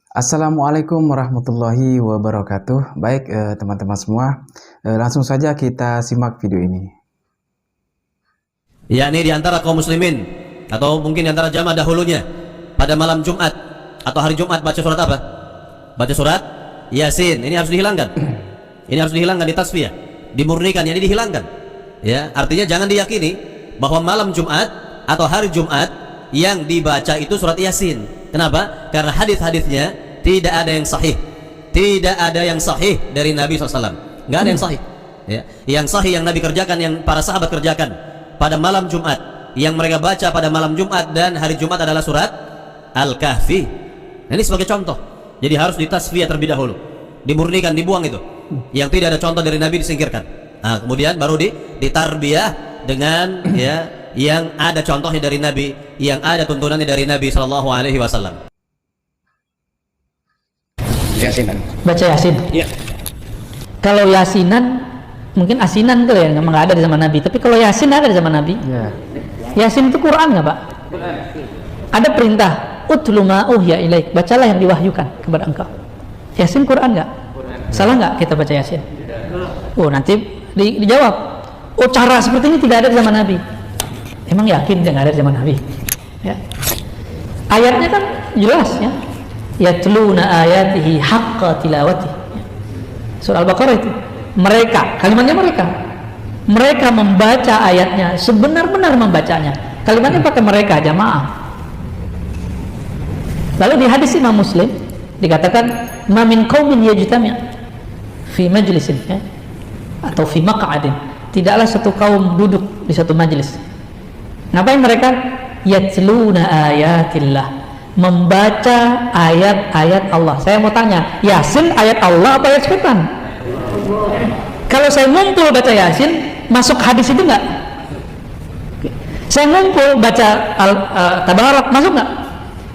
Assalamualaikum warahmatullahi wabarakatuh. Baik teman-teman semua, langsung saja kita simak video ini. Ya, ini diantara kaum muslimin atau mungkin diantara jamaah dahulunya pada malam Jumat atau hari Jumat baca surat apa? Baca surat Yasin. Ini harus dihilangkan. Ini harus dihilangkan di tasfiyah, dimurnikan, ini dihilangkan. Ya, artinya jangan diyakini bahwa malam Jumat atau hari Jumat yang dibaca itu surat Yasin. Kenapa? Karena hadis-hadisnya tidak ada yang sahih. Tidak ada yang sahih dari Nabi SAW. Nggak ada yang sahih. Ya. Yang sahih yang Nabi kerjakan, yang para sahabat kerjakan pada malam Jumat, yang mereka baca pada malam Jumat dan hari Jumat adalah surat Al-Kahfi. Ini sebagai contoh. Jadi harus ditasfiyah terlebih dahulu, dimurnikan, dibuang itu. Yang tidak ada contoh dari Nabi disingkirkan. Nah, kemudian baru ditarbiyah dengan ya yang ada contohnya dari Nabi, yang ada tuntunannya dari Nabi Shallallahu Alaihi Wasallam. Yasinan. Baca Yasin. Iya. Kalau Yasinan mungkin asinan kali ya, memang nggak ada di zaman Nabi. Tapi kalau Yasin ada di zaman Nabi. Ya. Yasin itu Quran nggak Pak? Ada perintah utlu ma uhya ilaik, bacalah yang diwahyukan kepada engkau. Yasin Quran nggak? Salah nggak kita baca Yasin? Oh, nanti dijawab. Oh, cara seperti ini tidak ada di zaman Nabi. Emang yakin tidak ada di zaman Nabi? Ya. Ayatnya kan jelas ya. Yatluna ayatihi haqqa tilawati. Surah Al-Baqarah itu. Mereka, kalimatnya mereka membaca ayatnya sebenar-benar membacanya. Kalimatnya pakai mereka, jamaah. Lalu di hadis Imam Muslim dikatakan ma min qaumin yajtami' fi majlisin ya, atau fi maq'adin, tidaklah satu kaum duduk di satu majlis. Ngapain mereka? Yatluna ayatillah, membaca ayat-ayat Allah. Saya mau tanya, Yasin ayat Allah apa ayat setan? Kalau saya ngumpul baca Yasin, masuk hadis itu enggak? Saya ngumpul baca Tabarak, masuk enggak?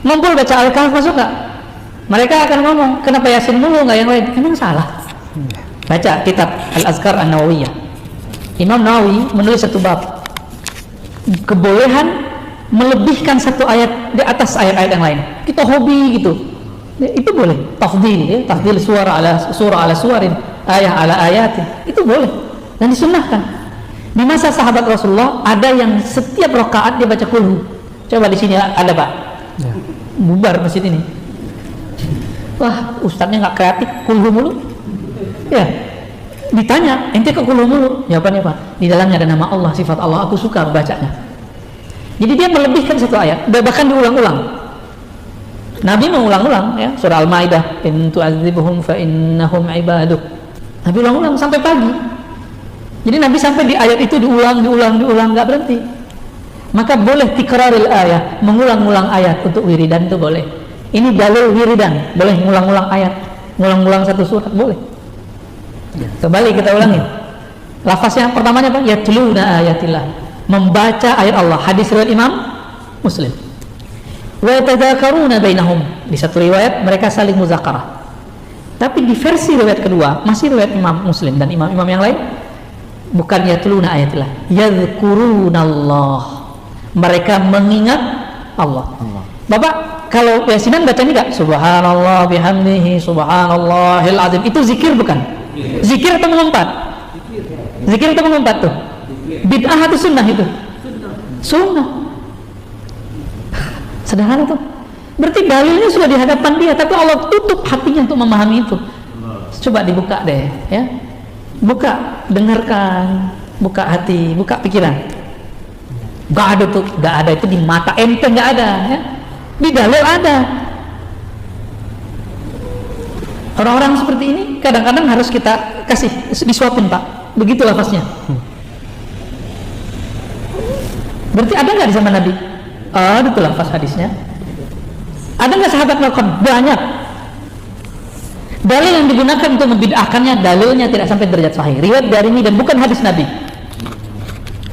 Ngumpul baca Al-Kahf, masuk enggak? Mereka akan ngomong, kenapa Yasin mulu enggak yang lain? Emang salah. Baca kitab Al-Azkar An-Nawawiyah. Imam Nawawi menulis satu bab, kebolehan melebihkan satu ayat di atas ayat-ayat yang lain. Kita hobi gitu, itu boleh. Tafdil ya, tafdil surah ala suwarin, ayat ala ayatin, itu boleh dan disunnahkan. Di masa sahabat Rasulullah ada yang setiap rakaat dia baca kulhu. Coba di sini ada Pak, ya. Bubar masjid ini. Wah, ustadznya nggak kreatif, kulhu mulu. Ya, ditanya, ente kok kulhu mulu? Jawabannya Pak, di dalamnya ada nama Allah, sifat Allah, aku suka bacanya. Jadi dia melebihkan satu ayat, bahkan diulang-ulang. Nabi mengulang-ulang ya, surah Al-Maidah, in tu'adzibuhum fa innahum ibaduk. Nabi ulang-ulang sampai pagi. Jadi Nabi sampai di ayat itu diulang, nggak berhenti. Maka boleh tikraril ayat, mengulang-ulang ayat untuk wiridan itu boleh. Ini dalil wiridan, boleh mengulang-ulang ayat, ngulang-ulang satu surat boleh. Kembali kita ulangin. Lafaznya pertamanya apa? Yatluna ayatillah, membaca ayat Allah. Hadis riwayat Imam Muslim. Wa yatadzakaruna bainahum, di satu riwayat mereka saling muzakarah. Tapi di versi riwayat kedua, masih riwayat Imam Muslim dan imam-imam yang lain, bukan yatluna ayatillah, yadhkurunallah, mereka mengingat Allah. Bapak kalau Yasinan bacanya enggak? Subhanallah bihamdihi subhanallahil azim, itu zikir bukan? Zikir atau mengumpat? Zikir atau mengumpat tuh? Bid'ah atau sunnah itu? Sunnah. Sederhana tuh. Berarti dalilnya sudah di hadapan dia, tapi Allah tutup hatinya untuk memahami itu. Coba dibuka deh, ya. Buka, dengarkan, buka hati, buka pikiran. Gak ada tuh, gak ada itu di mata ente, gak ada, ya. Di dalil ada. Orang-orang seperti ini kadang-kadang harus kita kasih disuapin Pak. Begitu lafaznya. Berarti ada nggak di zaman Nabi? Ada tuh lafaz hadisnya. Ada nggak sahabat melakukan? Banyak. Dalil yang digunakan untuk membid'ahkannya, dalilnya tidak sampai derajat sahih. Riwayat dari ini dan bukan hadis Nabi.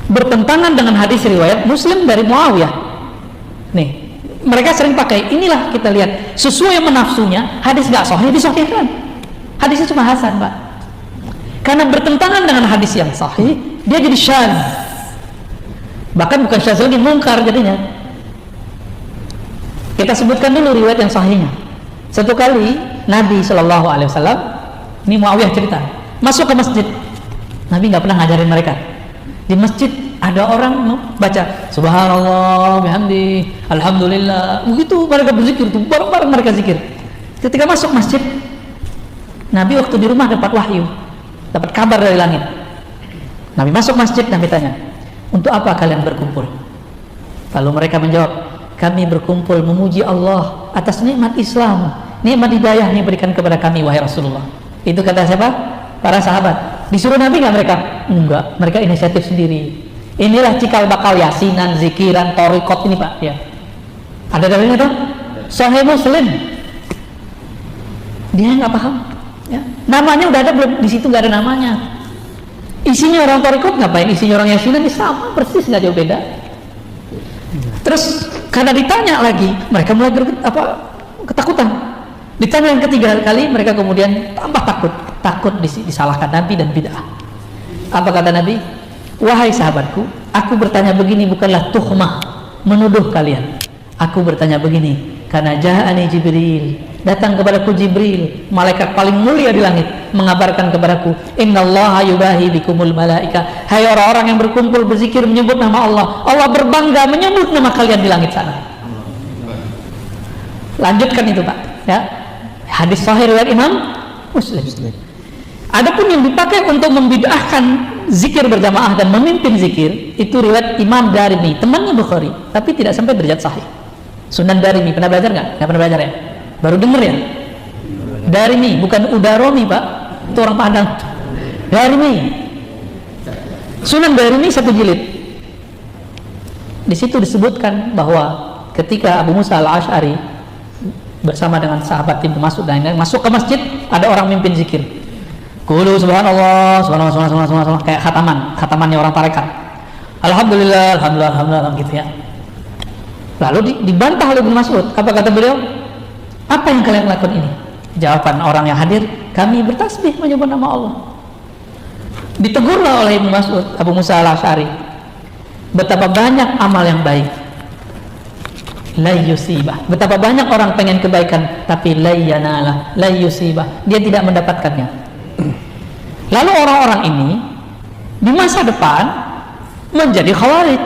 Bertentangan dengan hadis riwayat Muslim dari Muawiyah. Nih, mereka sering pakai, inilah kita lihat sesuai menafsunya, hadis nggak sahih disahihkan. Hadisnya cuma hasan Pak. Karena bertentangan dengan hadis yang sahih, dia jadi syadz. Bahkan bukan syadz lagi, mungkar jadinya. Kita sebutkan dulu riwayat yang sahihnya. Satu kali Nabi Shallallahu Alaihi Wasallam, ini Muawiyah cerita, masuk ke masjid. Nabi nggak pernah ngajarin mereka. Di masjid ada orang baca Subhanallah, bihamdi, Alhamdulillah. Begitu mereka berzikir tuh, bareng-bareng mereka zikir. Ketika masuk masjid, Nabi waktu di rumah dapat wahyu, dapat kabar dari langit. Nabi masuk masjid, Nabi tanya, untuk apa kalian berkumpul? Lalu mereka menjawab, kami berkumpul memuji Allah atas nikmat Islam, nikmat hidayah yang diberikan kepada kami, wahai Rasulullah. Itu kata siapa? Para sahabat. Disuruh Nabi nggak mereka? Enggak, mereka inisiatif sendiri. Inilah cikal bakal yasinan, zikiran, torikot ini Pak. Ya. Ada dalilnya tuh? Sahih Muslim. Dia nggak paham. Ya. Namanya udah ada belum? Di situ nggak ada namanya. Isinya orang torikot ngapain? Isinya orang yasinan ini sama persis, nggak jauh beda. Terus karena ditanya lagi, mereka mulai ketakutan. Ditanya yang ketiga kali, mereka kemudian tambah takut disalahkan Nabi dan bid'ah. Apa kata Nabi? Wahai sahabatku, aku bertanya begini bukanlah tuhmah, menuduh kalian. Aku bertanya begini karena ja'ani Jibril, datang kepadaku Jibril, malaikat paling mulia di langit, mengabarkan kepadaku, innallaha yubahi bikumul malaika. Hai orang-orang yang berkumpul berzikir menyebut nama Allah, Allah berbangga menyebut nama kalian di langit sana. Lanjutkan itu Pak, ya. Hadis sahih riwayat Imam Muslim. Adapun yang dipakai untuk membid'ahkan zikir berjamaah dan memimpin zikir itu riwayat Imam Darimi, temannya Bukhari, tapi tidak sampai derajat sahih. Sunan Darimi, pernah belajar nggak? Nggak pernah belajar ya? Baru denger ya? Darimi, bukan Udaromi Pak, itu orang Padang. Darimi, Sunan Darimi satu jilid. Di situ disebutkan bahwa ketika Abu Musa al-Ash'ari bersama dengan sahabat tim masuk dan lain-lain, masuk ke masjid, ada orang mimpin zikir. Qulu subhanallah, subhanallah, kayak khatamannya orang tarekat. Alhamdulillah, alhamdulillah gitu ya. Lalu dibantah oleh Ibnu Mas'ud. Apa kata beliau? Apa yang kalian lakukan ini? Jawaban orang yang hadir, kami bertasbih menyebut nama Allah. Ditegurlah oleh Ibnu Mas'ud, Abu Musa al-Ash'ari, betapa banyak amal yang baik, la yusibah. Betapa banyak orang pengen kebaikan tapi la yanalah, la yusibah, dia tidak mendapatkannya. Lalu orang-orang ini di masa depan menjadi khawarij.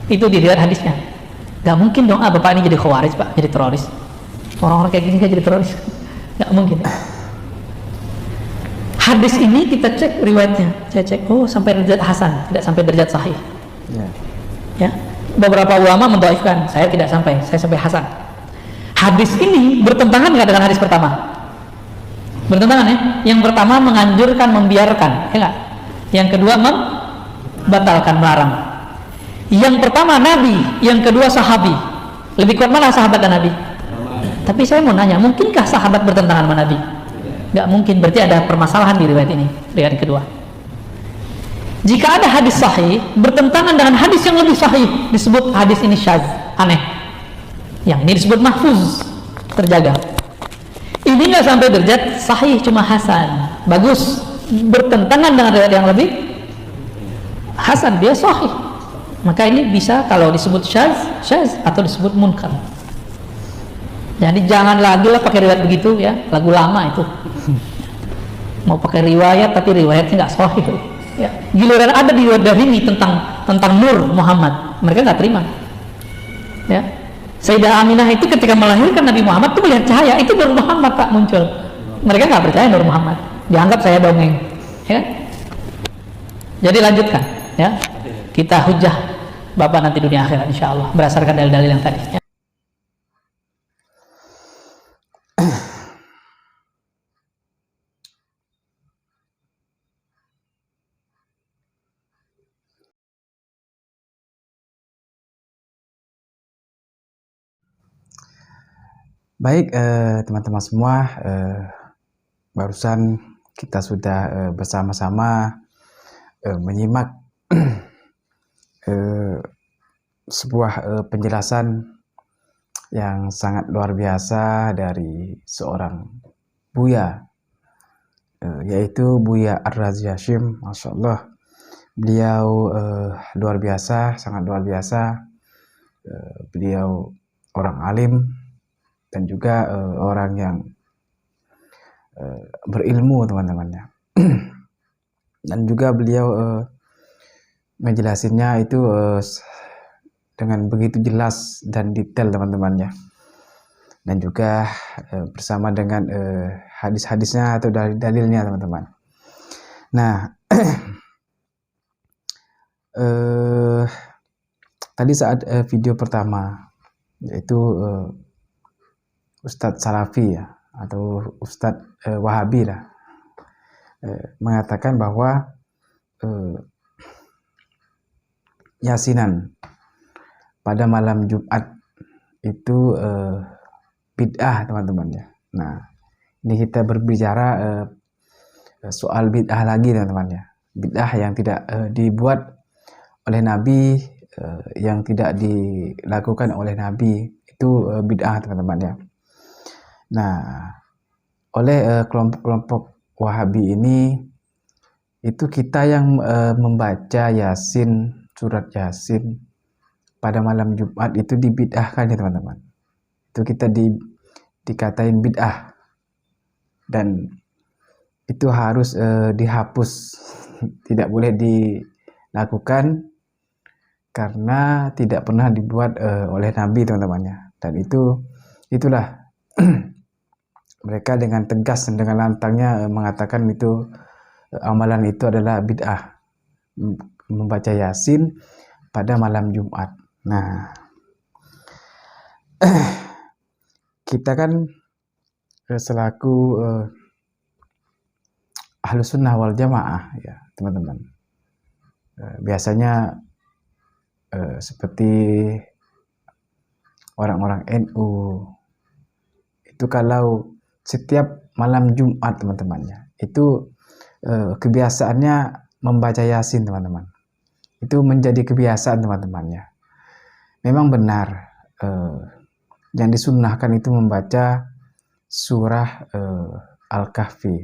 Itu dilihat hadisnya. Gak mungkin dong bapak ini jadi khawarij Pak, jadi teroris. Orang-orang kayak gini gak jadi teroris, gak mungkin. Hadis ini kita cek riwayatnya, saya cek, oh sampai derajat hasan, tidak sampai derajat sahih. Ya. Beberapa ulama mendhaifkan, saya tidak sampai, saya sampai hasan. Hadis ini bertentangan nggak dengan hadis pertama? Bertentangan ya. Yang pertama menganjurkan, membiarkan, ya nggak? Yang kedua membatalkan, melarang. Yang pertama Nabi, yang kedua sahabi. Lebih kuat mana sahabat dan Nabi? Tapi saya mau nanya, mungkinkah sahabat bertentangan sama Nabi? Nggak mungkin, berarti ada permasalahan di riwayat ini, riwayat kedua. Jika ada hadis sahih bertentangan dengan hadis yang lebih sahih, disebut hadis ini syadz, aneh. Yang ini disebut mahfuz, terjaga. Ini nggak sampai derajat sahih, cuma hasan, bagus. Bertentangan dengan riwayat yang lebih hasan, dia sahih. Maka ini bisa kalau disebut syadz atau disebut munkar. Jadi jangan lagi lah pakai riwayat begitu ya, lagu lama itu. Mau pakai riwayat tapi riwayatnya nggak sahih. Ya, giliran ada di Darimi tentang Nur Muhammad, mereka nggak terima. Ya, Sayyidah Aminah itu ketika melahirkan Nabi Muhammad itu melihat cahaya, itu Nur Muhammad Pak muncul. Mereka nggak percaya Nur Muhammad, dianggap saya dongeng. Ya, jadi lanjutkan. Ya, kita hujah Bapak nanti dunia akhirat insya Allah berdasarkan dalil-dalil yang tadi. Ya. Baik, teman-teman semua, barusan kita sudah bersama-sama menyimak sebuah penjelasan yang sangat luar biasa dari seorang Buya, yaitu Buya Ar-Razi Hashim. Masya Allah, beliau luar biasa, sangat luar biasa. Beliau orang alim dan juga orang yang berilmu teman-temannya. Dan juga beliau menjelasinnya itu dengan begitu jelas dan detail teman-temannya, dan juga bersama dengan hadis-hadisnya atau dalil-dalilnya teman-teman. Nah, tadi saat video pertama, yaitu Ustadz Salafi ya, atau Ustadz Wahabi lah, mengatakan bahwa yasinan pada malam Jumat itu bid'ah teman-teman ya. Nah, ini kita berbicara soal bid'ah lagi teman-teman ya. Bid'ah yang tidak dibuat oleh Nabi, yang tidak dilakukan oleh Nabi, itu bid'ah teman-teman ya. Nah, oleh kelompok-kelompok Wahabi ini, itu kita yang membaca Yasin, surat Yasin pada malam Jumat itu dibid'ahkan ya teman-teman. Itu kita dikatain bid'ah, dan itu harus dihapus, tidak boleh dilakukan karena tidak pernah dibuat oleh Nabi teman-temannya. Dan itulah mereka dengan tegas dan dengan lantangnya mengatakan itu amalan itu adalah bid'ah, membaca Yasin pada malam Jumat. Nah, kita kan selaku Ahlus Sunnah wal Jamaah ya teman-teman, biasanya seperti orang-orang NU itu kalau setiap malam Jumat teman-temannya itu kebiasaannya membaca Yasin teman-teman. Itu menjadi kebiasaan teman-temannya. Memang benar yang disunnahkan itu membaca surah Al-Kahfi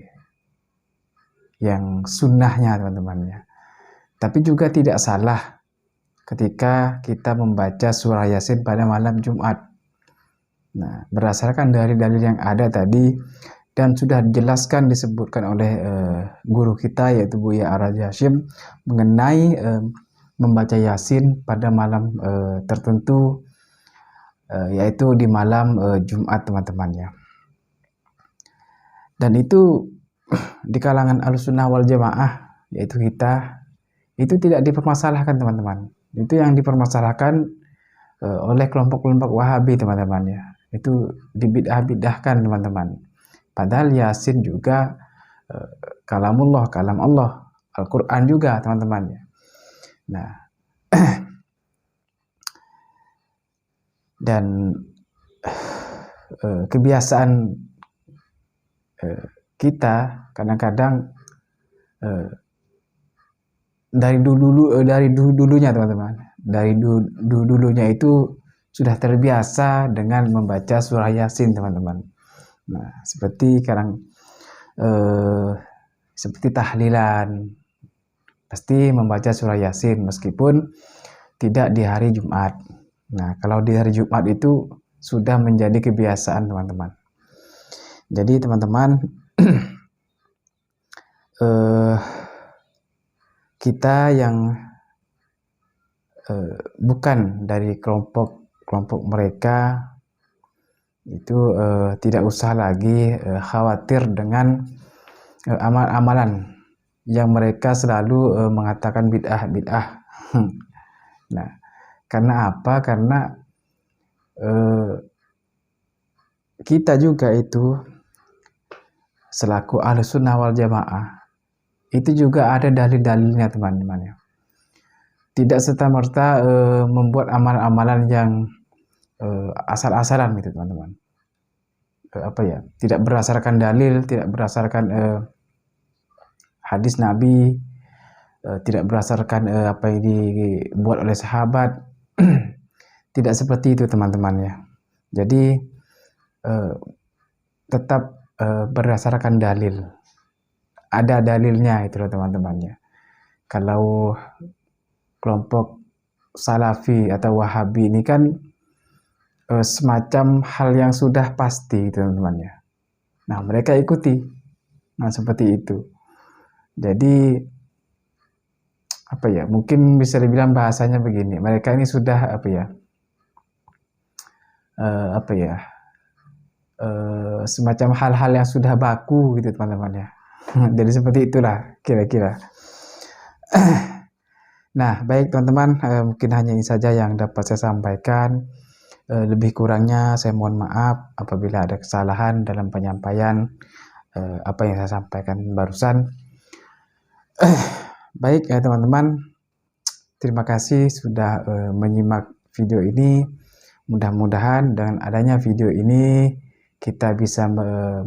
yang sunnahnya teman-temannya. Tapi juga tidak salah ketika kita membaca surah Yasin pada malam Jumat. Nah, berdasarkan dari dalil yang ada tadi dan sudah dijelaskan disebutkan oleh guru kita yaitu Buya Ar-Raja Hashim mengenai membaca Yasin pada malam tertentu, yaitu di malam Jumat teman-temannya. Dan itu di kalangan Ahlussunnah wal Jamaah, yaitu kita, itu tidak dipermasalahkan teman-teman. Itu yang dipermasalahkan oleh kelompok-kelompok Wahabi teman-teman ya. Itu dibid'ah-bid'ahkan teman-teman. Padahal Yasin juga kalamullah, kalam Allah, Al-Quran juga teman-teman ya. Nah, dan kebiasaan kita kadang-kadang dari dulunya teman-teman, dari dulunya itu sudah terbiasa dengan membaca surah Yasin teman-teman. Nah, seperti sekarang seperti tahlilan pasti membaca surah Yasin meskipun tidak di hari Jumat. Nah, kalau di hari Jumat itu sudah menjadi kebiasaan teman-teman. Jadi teman-teman, kita yang bukan dari kelompok mereka itu tidak usah lagi khawatir dengan amalan yang mereka selalu mengatakan bid'ah. Nah, karena apa? Karena kita juga itu selaku Ahlussunnah wal Jamaah itu juga ada dalil-dalilnya teman-teman ya. Tidak serta-merta membuat amalan-amalan yang asal-asalan gitu teman-teman. Tidak berdasarkan dalil, tidak berdasarkan hadis Nabi, tidak berdasarkan apa yang dibuat oleh sahabat. Tidak seperti itu teman-teman ya. Jadi tetap berdasarkan dalil. Ada dalilnya itu teman-teman ya. Kalau kelompok Salafi atau Wahabi ini kan semacam hal yang sudah pasti, teman-teman ya. Nah, mereka ikuti. Nah, seperti itu. Jadi apa ya? Mungkin bisa dibilang bahasanya begini. Mereka ini sudah apa ya? Semacam hal-hal yang sudah baku gitu, teman-teman ya. Jadi seperti itulah kira-kira. Nah, baik teman-teman, mungkin hanya ini saja yang dapat saya sampaikan. Lebih kurangnya saya mohon maaf apabila ada kesalahan dalam penyampaian apa yang saya sampaikan barusan. Baik ya teman-teman, terima kasih sudah menyimak video ini. Mudah-mudahan dengan adanya video ini kita bisa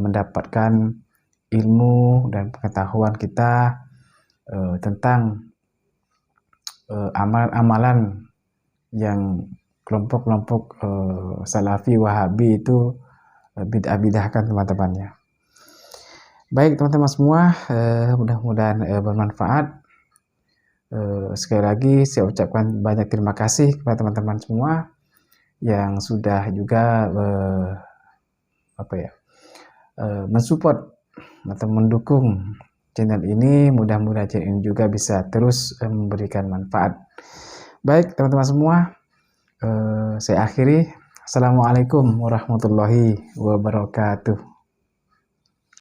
mendapatkan ilmu dan pengetahuan kita tentang amalan-amalan yang kelompok-kelompok Salafi Wahabi itu bid'ah-bid'ahkan, teman-teman ya. Baik teman-teman semua, mudah-mudahan bermanfaat. Sekali lagi saya ucapkan banyak terima kasih kepada teman-teman semua yang sudah juga mensupport atau mendukung channel ini. Mudah-mudahan channel ini juga bisa terus memberikan manfaat. Baik teman-teman semua, saya akhiri. Assalamualaikum warahmatullahi wabarakatuh.